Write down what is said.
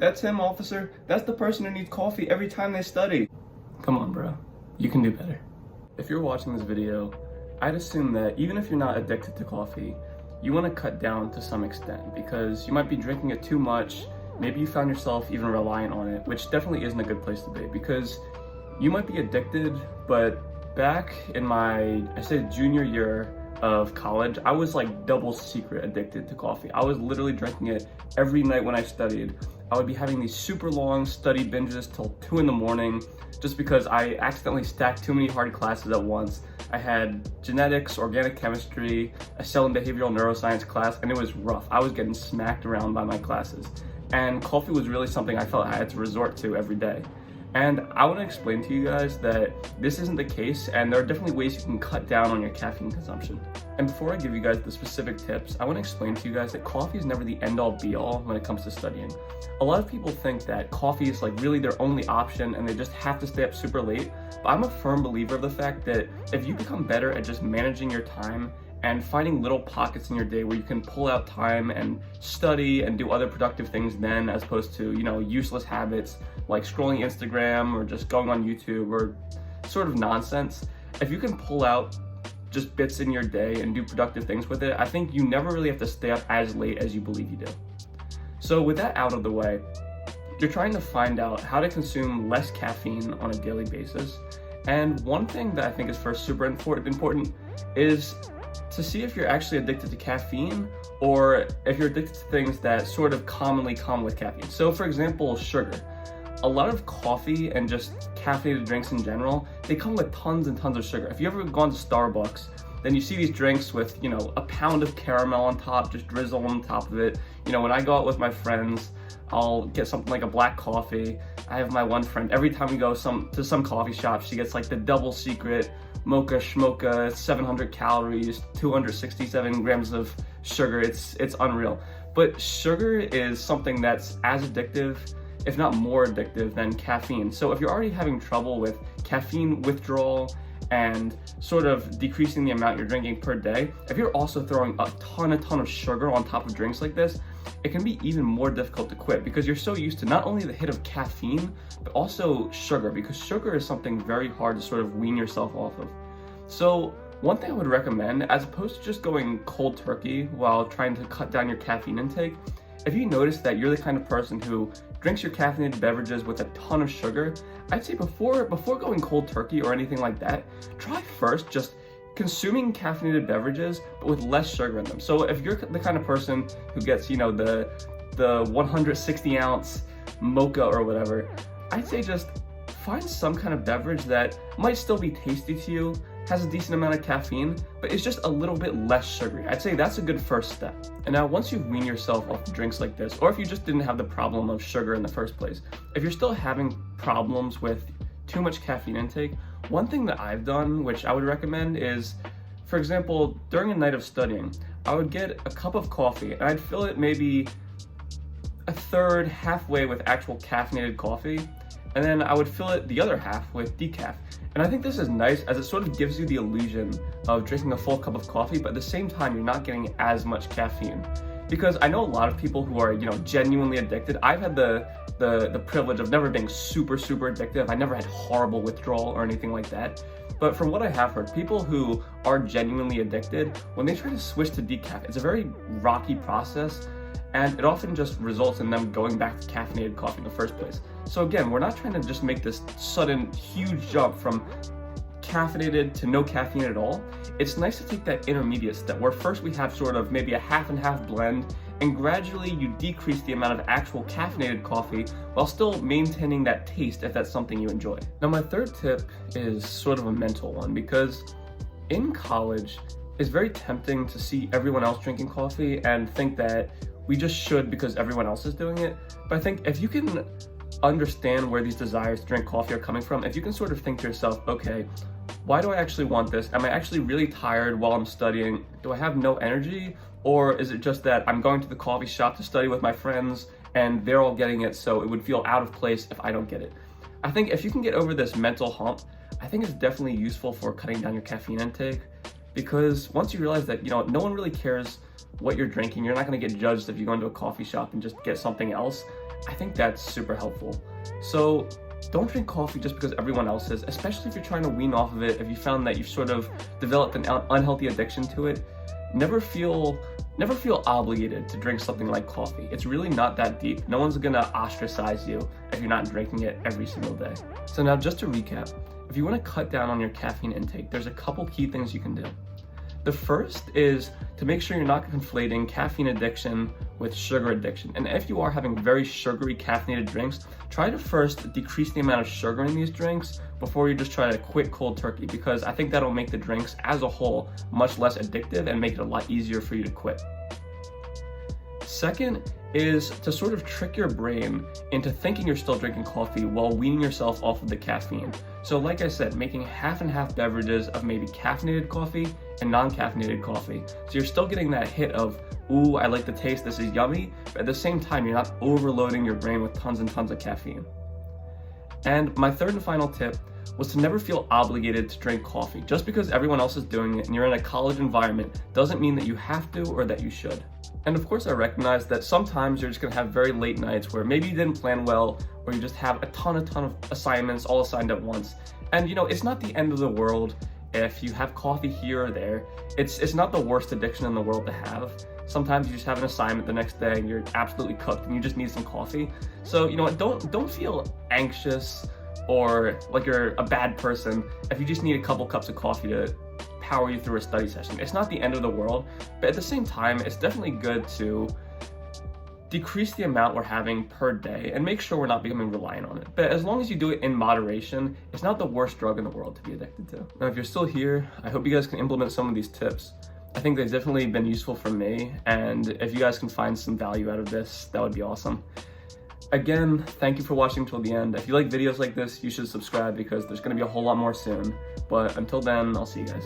That's him, officer. That's the person who needs coffee every time they study. Come on, bro. You can do better. If you're watching this video, I'd assume that even if you're not addicted to coffee, you want to cut down to some extent because you might be drinking it too much. Maybe you found yourself even reliant on it, which definitely isn't a good place to be because you might be addicted, but back in my, I say junior year of college, I was like double secret addicted to coffee. I was literally drinking it every night when I studied. I would be having these super long study binges till 2 in the morning just because I accidentally stacked too many hard classes at once. I had genetics, organic chemistry, a cell and behavioral neuroscience class, and it was rough. I was getting smacked around by my classes. And coffee was really something I felt I had to resort to every day. And I want to explain to you guys that this isn't the case, and there are definitely ways you can cut down on your caffeine consumption. And before I give you guys the specific tips, I want to explain to you guys that coffee is never the end-all be-all when it comes to studying. A lot of people think that coffee is like really their only option and they just have to stay up super late, but I'm a firm believer of the fact that if you become better at just managing your time and finding little pockets in your day where you can pull out time and study and do other productive things then, as opposed to, useless habits like scrolling Instagram or just going on YouTube or sort of nonsense. If you can pull out just bits in your day and do productive things with it, I think you never really have to stay up as late as you believe you do. So with that out of the way, you're trying to find out how to consume less caffeine on a daily basis. And one thing that I think is first super important is to see if you're actually addicted to caffeine or if you're addicted to things that sort of commonly come with caffeine. So for example, sugar. A lot of coffee and just caffeinated drinks in general, they come with tons and tons of sugar. If you ever gone to Starbucks, then you see these drinks with, a pound of caramel on top, just drizzle on top of it. When I go out with my friends, I'll get something like a black coffee. I have my one friend, every time we go to some coffee shop, she gets like the double secret mocha schmocha, 700 calories, 267 grams of sugar. It's unreal. But sugar is something that's as addictive, if not more addictive, than caffeine. So if you're already having trouble with caffeine withdrawal and sort of decreasing the amount you're drinking per day, if you're also throwing a ton of sugar on top of drinks like this, it can be even more difficult to quit because you're so used to not only the hit of caffeine, but also sugar, because sugar is something very hard to sort of wean yourself off of. So one thing I would recommend, as opposed to just going cold turkey while trying to cut down your caffeine intake, if you notice that you're the kind of person who drinks your caffeinated beverages with a ton of sugar, I'd say before going cold turkey or anything like that, try first just consuming caffeinated beverages but with less sugar in them. So if you're the kind of person who gets, the 160 ounce mocha or whatever, I'd say just find some kind of beverage that might still be tasty to you, has a decent amount of caffeine, but it's just a little bit less sugary. I'd say that's a good first step. And now once you've weaned yourself off drinks like this, or if you just didn't have the problem of sugar in the first place, if you're still having problems with too much caffeine intake, one thing that I've done, which I would recommend, is, for example, during a night of studying, I would get a cup of coffee and I'd fill it maybe a third, halfway with actual caffeinated coffee, and then I would fill it the other half with decaf. And I think this is nice as it sort of gives you the illusion of drinking a full cup of coffee, but at the same time, you're not getting as much caffeine. Because I know a lot of people who are, genuinely addicted. I've had the privilege of never being super addictive. I never had horrible withdrawal or anything like that. But from what I have heard, people who are genuinely addicted, when they try to switch to decaf, it's a very rocky process, and it often just results in them going back to caffeinated coffee in the first place. So again, we're not trying to just make this sudden huge jump from caffeinated to no caffeine at all. It's nice to take that intermediate step where first we have sort of maybe a half and half blend, and gradually you decrease the amount of actual caffeinated coffee while still maintaining that taste if that's something you enjoy. Now my third tip is sort of a mental one, because in college it's very tempting to see everyone else drinking coffee and think that we just should because everyone else is doing it. But I think if you can understand where these desires to drink coffee are coming from, if you can sort of think to yourself, okay, why do I actually want this? Am I actually really tired while I'm studying? Do I have no energy? Or is it just that I'm going to the coffee shop to study with my friends and they're all getting it, so it would feel out of place if I don't get it? I think if you can get over this mental hump, I think it's definitely useful for cutting down your caffeine intake, because once you realize that, no one really cares what you're drinking, you're not going to get judged if you go into a coffee shop and just get something else. I think that's super helpful. So don't drink coffee just because everyone else is, especially if you're trying to wean off of it. If you found that you've sort of developed an unhealthy addiction to it, never feel obligated to drink something like coffee. It's really not that deep. No one's gonna ostracize you if you're not drinking it every single day. So now, just to recap, if you want to cut down on your caffeine intake, there's a couple key things you can do. The first is to make sure you're not conflating caffeine addiction with sugar addiction. And if you are having very sugary caffeinated drinks, try to first decrease the amount of sugar in these drinks before you just try to quit cold turkey, because I think that'll make the drinks as a whole much less addictive and make it a lot easier for you to quit. Second is to sort of trick your brain into thinking you're still drinking coffee while weaning yourself off of the caffeine. So like I said, making half and half beverages of maybe caffeinated coffee and non-caffeinated coffee. So you're still getting that hit of, ooh, I like the taste, this is yummy, but at the same time, you're not overloading your brain with tons and tons of caffeine. And my third and final tip was to never feel obligated to drink coffee. Just because everyone else is doing it and you're in a college environment doesn't mean that you have to or that you should. And of course, I recognize that sometimes you're just gonna have very late nights where maybe you didn't plan well, or you just have a ton of assignments all assigned at once. And it's not the end of the world if you have coffee here or there. It's not the worst addiction in the world to have. Sometimes you just have an assignment the next day and you're absolutely cooked and you just need some coffee. So don't feel anxious or like you're a bad person if you just need a couple cups of coffee to power you through a study session. It's not the end of the world, but at the same time, it's definitely good to decrease the amount we're having per day and make sure we're not becoming reliant on it. But as long as you do it in moderation, it's not the worst drug in the world to be addicted to. Now, if you're still here, I hope you guys can implement some of these tips. I think they've definitely been useful for me, and if you guys can find some value out of this, that would be awesome. Again, thank you for watching till the end. If you like videos like this, you should subscribe because there's gonna be a whole lot more soon. But until then, I'll see you guys.